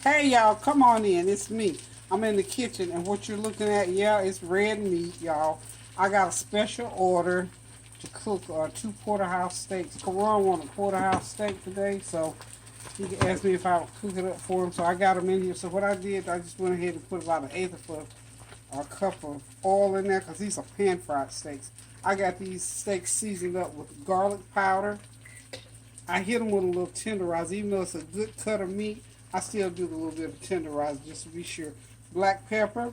Hey y'all, come on in. It's me. I'm in the kitchen, and what you're looking at, yeah, it's red meat, y'all. I got a special order to cook two porterhouse steaks. Kerron wanted a porterhouse steak today, so he asked me if I would cook it up for him. So I got them in here. So what I did, I just went ahead and put about an eighth of a cup of oil in there because these are pan fried steaks. I got these steaks seasoned up with garlic powder. I hit them with a little tenderizer, even though it's a good cut of meat. I still do a little bit of tenderizer just to be sure. Black pepper,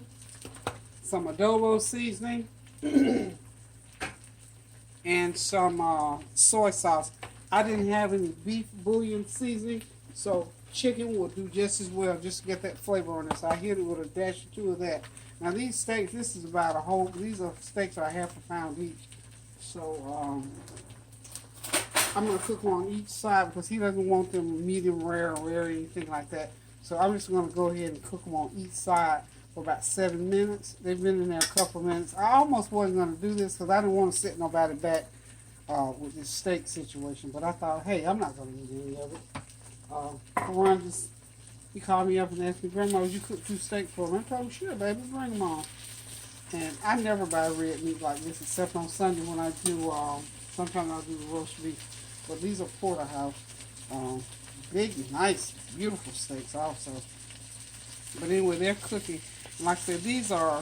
some adobo seasoning, and some soy sauce. I didn't have any beef bouillon seasoning, so chicken will do just as well, just to get that flavor on it. So I hit it with a dash or two of that. Now these steaks, this is about a whole. These are steaks are half a pound each. So I'm gonna cook them on each side because he doesn't want them medium rare or rare or anything like that. So I'm just gonna go ahead and cook them on each side for about 7 minutes. They've been in there a couple of minutes. I almost wasn't gonna do this because I didn't want to set nobody back with this steak situation. But I thought, hey, I'm not gonna eat any of it. Ron just he called me up and asked me, Grandma, would you cook two steaks for me? I told him, sure, baby, bring them on. And I never buy red meat like this except on Sunday when I do. Sometimes I'll do the roast beef. But these are porterhouse, big, nice, beautiful steaks also. But anyway, they're cooking. And like I said, these are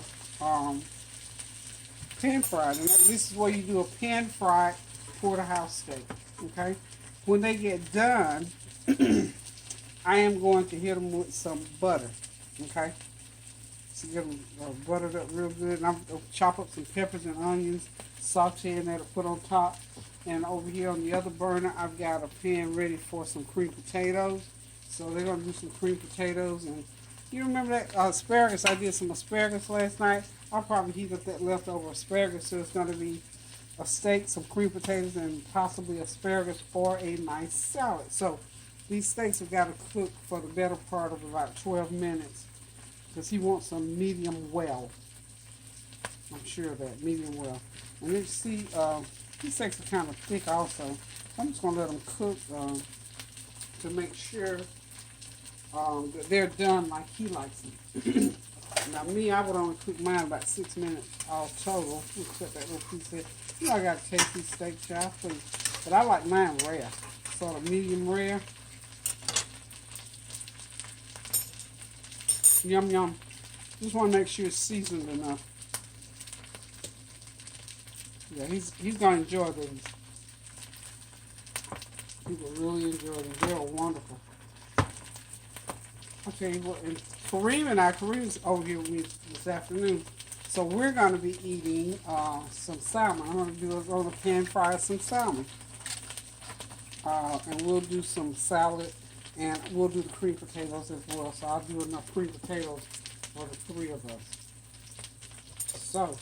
pan fried. And this is where you do a pan fried porterhouse steak. Okay. When they get done, I am going to hit them with some butter. Okay. So get them buttered up real good. And I'm going to chop up some peppers and onions, saute in there to put on top. And over here on the other burner, I've got a pan ready for some cream potatoes. So they're going to do some cream potatoes. And you remember that asparagus? I did some asparagus last night. I'll probably heat up that leftover asparagus. So it's going to be a steak, some cream potatoes, and possibly asparagus for a nice salad. So these steaks have got to cook for the better part of about 12 minutes. Because he wants some medium well. I'm sure of that, medium well. And then see, these steaks are kind of thick also. I'm just going to let them cook to make sure that they're done like he likes them. Now me, I would only cook mine about 6 minutes all total. Except that little piece there. You know I got to taste these steaks, y'all, please. But I like mine rare. Sort of medium rare. Yum, yum. Just want to make sure it's seasoned enough. Yeah, he's going to enjoy these. He will really enjoy them. They're wonderful. Okay, well, and Kareem's over here with me this afternoon. So we're going to be eating some salmon. I'm going to do on the pan fry some salmon. And we'll do some salad, and we'll do the cream potatoes as well. So I'll do enough cream potatoes for the three of us. So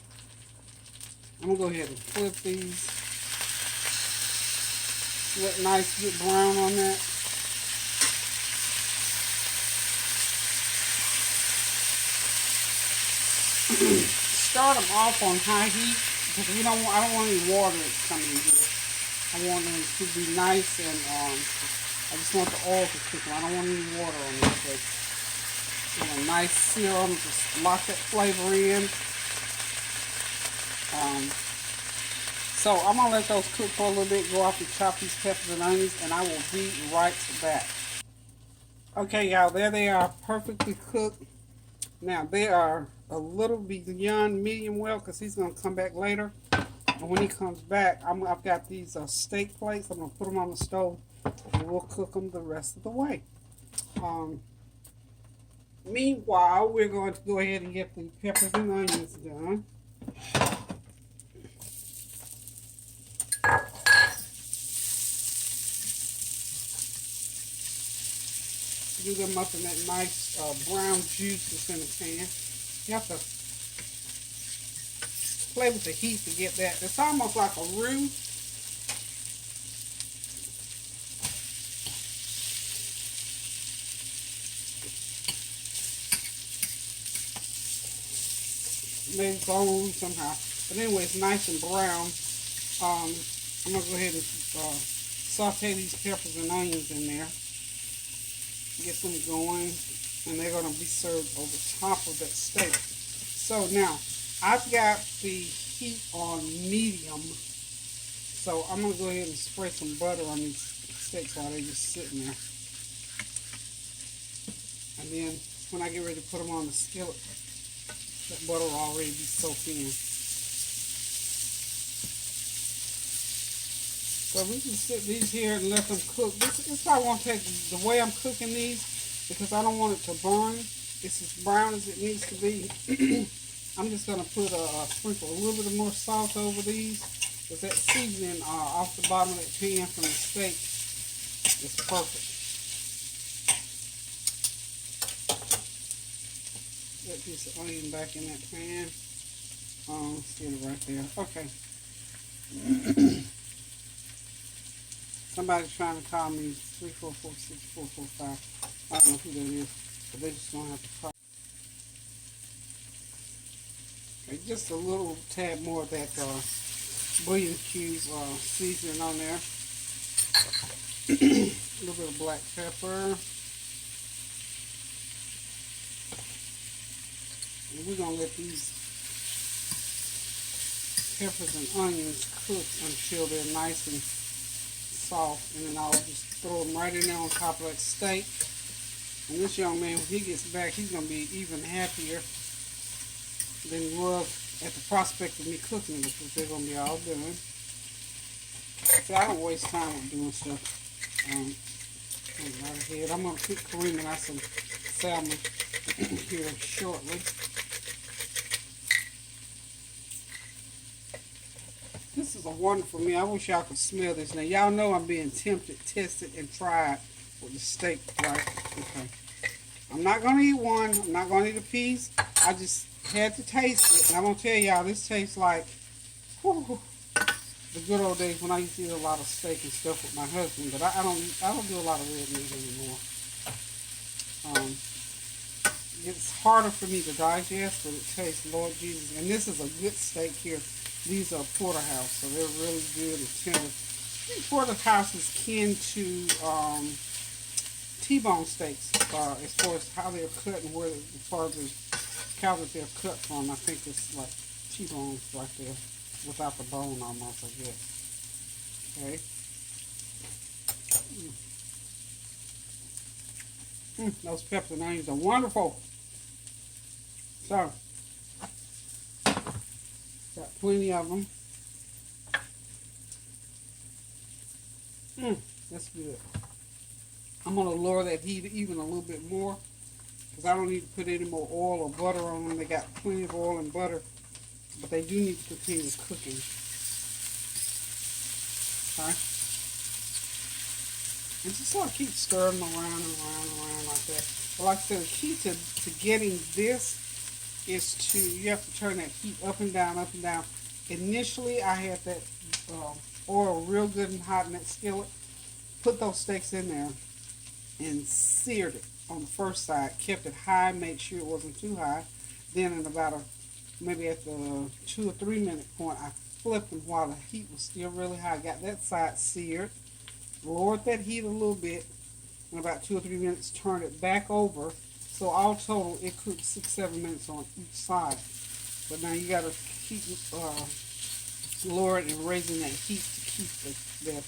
I'm going to go ahead and flip these. Get nice, good brown on that. Start them off on high heat because I don't want any water coming in here. I want them to be nice and I just want the oil to cook them. I don't want any water on this. But a nice serum, just lock that flavor in. So I'm going to let those cook for a little bit, go off and chop these peppers and onions, and I will be right back. Okay, y'all, there they are, perfectly cooked. Now, they are a little beyond medium well because he's going to come back later. And when he comes back, I've got these steak plates. I'm going to put them on the stove, and we'll cook them the rest of the way. Meanwhile, we're going to go ahead and get the peppers and onions done. Do them up in that nice brown juice that's in the pan. You have to play with the heat to get that. It's almost like a roux. Maybe it's all roux somehow. But anyway, it's nice and brown. I'm going to go ahead and saute these peppers and onions in there. Get them going. and they're going to be served over top of that steak. So now, I've got the heat on medium, so I'm going to go ahead and spray some butter on these steaks while they're just sitting there. And then when I get ready to put them on the skillet, that butter will already be soaked in. So we can sit these here and let them cook. This I want to take the way I'm cooking these, because I don't want it to burn. It's as brown as it needs to be. I'm just going to put sprinkle a little bit more salt over these, because that seasoning off the bottom of that pan from the steak is perfect. Let this onion back in that pan. Let's get it right there. Okay. Somebody's trying to call me 3446445. I don't know who that is, but they just don't have to call. Okay, just a little tad more of that bouillon cubes seasoning on there. A little bit of black pepper. And we're going to let these peppers and onions cook until they're nice and soft, and then I'll just throw them right in there on top of that steak. And this young man, when he gets back, he's going to be even happier than he was at the prospect of me cooking them, because they're going to be all done. See, I don't waste time with doing stuff. Right ahead. I'm going to cook Kerron and some salmon here shortly. This is a wonderful meal. I wish y'all could smell this. Now, y'all know I'm being tempted, tested, and tried with the steak, right? Okay. I'm not going to eat one. I'm not going to eat a piece. I just had to taste it. And I'm going to tell y'all, this tastes like whew, the good old days when I used to eat a lot of steak and stuff with my husband. But I don't do a lot of red meat anymore. It's harder for me to digest, but it tastes, Lord Jesus. And this is a good steak here. These are Porterhouse, so they're really good and tender. I think Porterhouse is kin to T-bone steaks as far as how they're cut and where, as far as the cow that they're cut from. I think it's like T-bones right there, without the bone almost, I guess. Okay. Those peppers and onions are wonderful. So, got plenty of them. That's good. I'm going to lower that heat even a little bit more, because I don't need to put any more oil or butter on them. They got plenty of oil and butter, but they do need to continue cooking. Okay? And just sort of keep stirring them around and around and around like that. But like I said, the key to getting this is you have to turn that heat up and down, up and down. Initially, I had that oil real good and hot in that skillet. Put those steaks in there and seared it on the first side. Kept it high, made sure it wasn't too high. Then in about maybe at the 2 or 3 minute point, I flipped them while the heat was still really high. Got that side seared. Lowered that heat a little bit. In about 2 or 3 minutes, turned it back over. So all total, it cooked 6-7 minutes on each side. But now you got to keep lowering and raising that heat to keep that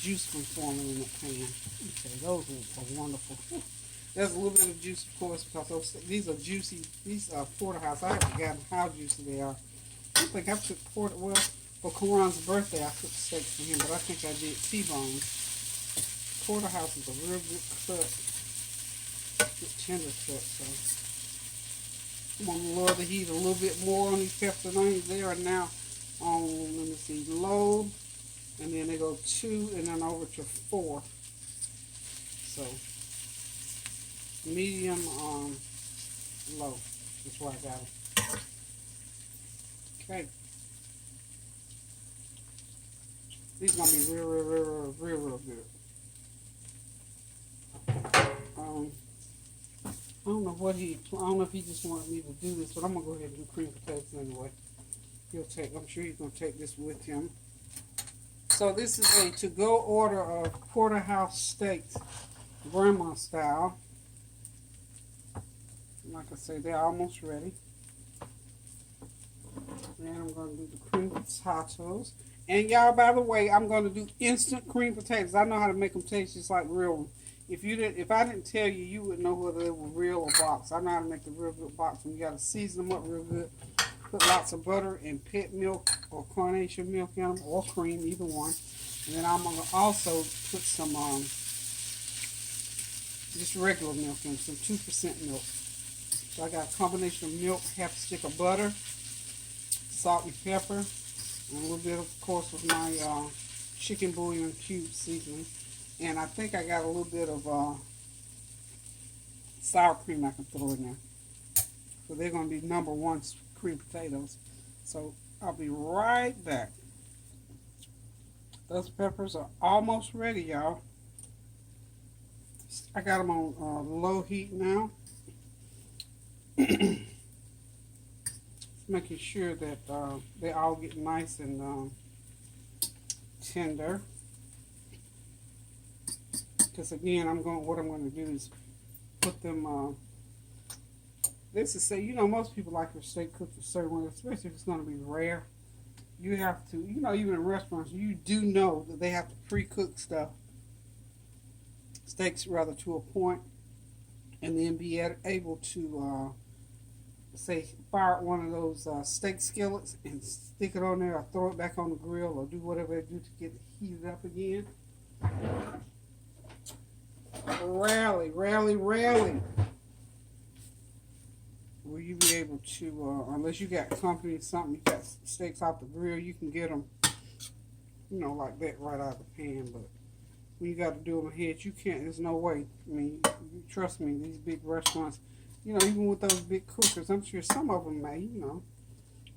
juice from forming in the pan. Okay, those are wonderful. There's a little bit of juice, of course, because these are juicy. These are Porterhouse. I have forgotten how juicy they are. I don't think I cooked well, for Kerron's birthday, I cooked steaks for him, but I think I did T-bones. Porterhouse is a real good cut. Good tender cut, so I'm going to lower the heat a little bit more on these peppers and onions. They are now on, let me see, low, and then they go 2 and then over to 4. So medium on low is where I got them. Okay. These are going to be real good. I don't know if he just wanted me to do this, but I'm going to go ahead and do cream potatoes anyway. I'm sure he's going to take this with him. So this is a to-go order of Porterhouse Steaks, grandma style. Like I say, they're almost ready. And I'm going to do the cream potatoes. And y'all, by the way, I'm going to do instant cream potatoes. I know how to make them taste just like real ones. If I didn't tell you, you would know whether they were real or box. I know how to make the real good box. And you got to season them up real good. Put lots of butter and pet milk or carnation milk in them, or cream, either one. And then I'm going to also put some just regular milk in, some 2% milk. So I got a combination of milk, half a stick of butter, salt and pepper, and a little bit, of course, with my chicken bouillon cube seasoning. And I think I got a little bit of sour cream I can throw in there. So they're going to be number one cream potatoes. So I'll be right back. Those peppers are almost ready, y'all. I got them on low heat now. Making sure that they all get nice and tender. Because again, what I'm going to do is put them. This is most people like their steak cooked a certain way, especially if it's going to be rare. You have to, even in restaurants, you do know that they have to pre-cook steaks rather to a point, and then be able to say fire one of those steak skillets and stick it on there, or throw it back on the grill, or do whatever they do to get it heated up again. Rarely will you be able to, unless you got company or something, you got steaks off the grill, you can get them, like that right out of the pan. But when you got to do them ahead, you can't. There's no way. I mean, trust me, these big restaurants, even with those big cookers, I'm sure some of them may,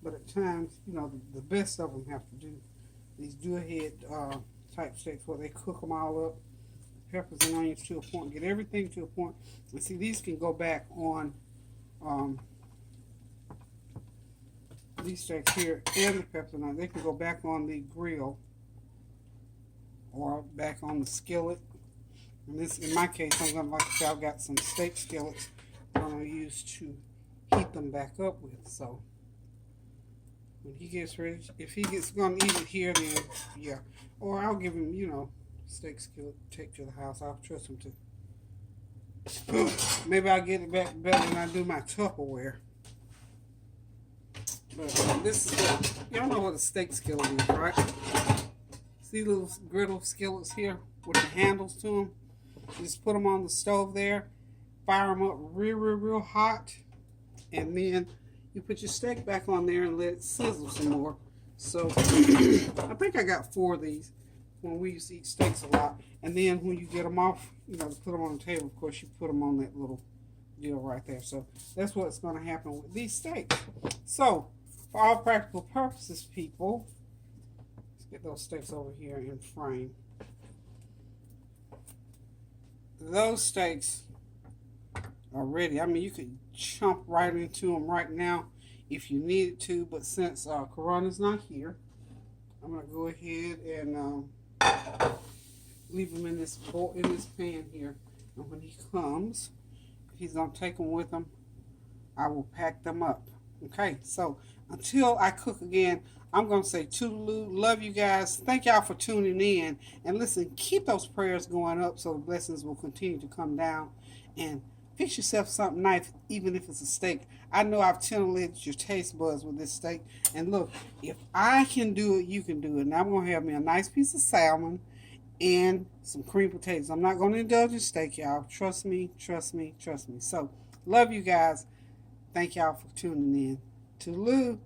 but at times, the best of them have to do these do-ahead type steaks where they cook them all up, peppers and onions to a point, get everything to a point. And see, these can go back on these steaks here and the peppers and onions. They can go back on the grill or back on the skillet. And this, in my case, I'm gonna, like I said, I've got some steak skillets I'm gonna use to heat them back up with. So when he gets ready, if he gets gonna eat it here, then yeah. Or I'll give him, steak skillet to take to the house. I'll trust him to. Maybe I'll get it back better than I do my Tupperware. But this is y'all know what a steak skillet is, right? See little griddle skillets here with the handles to them. You just put them on the stove there, fire them up real hot, and then you put your steak back on there and let it sizzle some more. So I think I got 4 of these when we used to eat steaks a lot. And then when you get them off, to put them on the table, of course, you put them on that little deal right there. So that's what's going to happen with these steaks. So for all practical purposes, people, let's get those steaks over here in frame. Those steaks are ready. I mean, you could chomp right into them right now if you needed to, but since Kerron is not here, I'm going to go ahead and leave them in this pan here. And when he comes, he's going to take them with him. I will pack them up. Okay, so until I cook again, I'm going to say toodaloo. Love you guys. Thank y'all for tuning in. And listen, keep those prayers going up so the blessings will continue to come down. And fix yourself something nice, even if it's a steak. I know I've titillated your taste buds with this steak. And look, if I can do it, you can do it. And I'm going to have me a nice piece of salmon and some cream potatoes. I'm not going to indulge in steak, y'all. Trust me. So, love you guys. Thank y'all for tuning in. Toodaloo.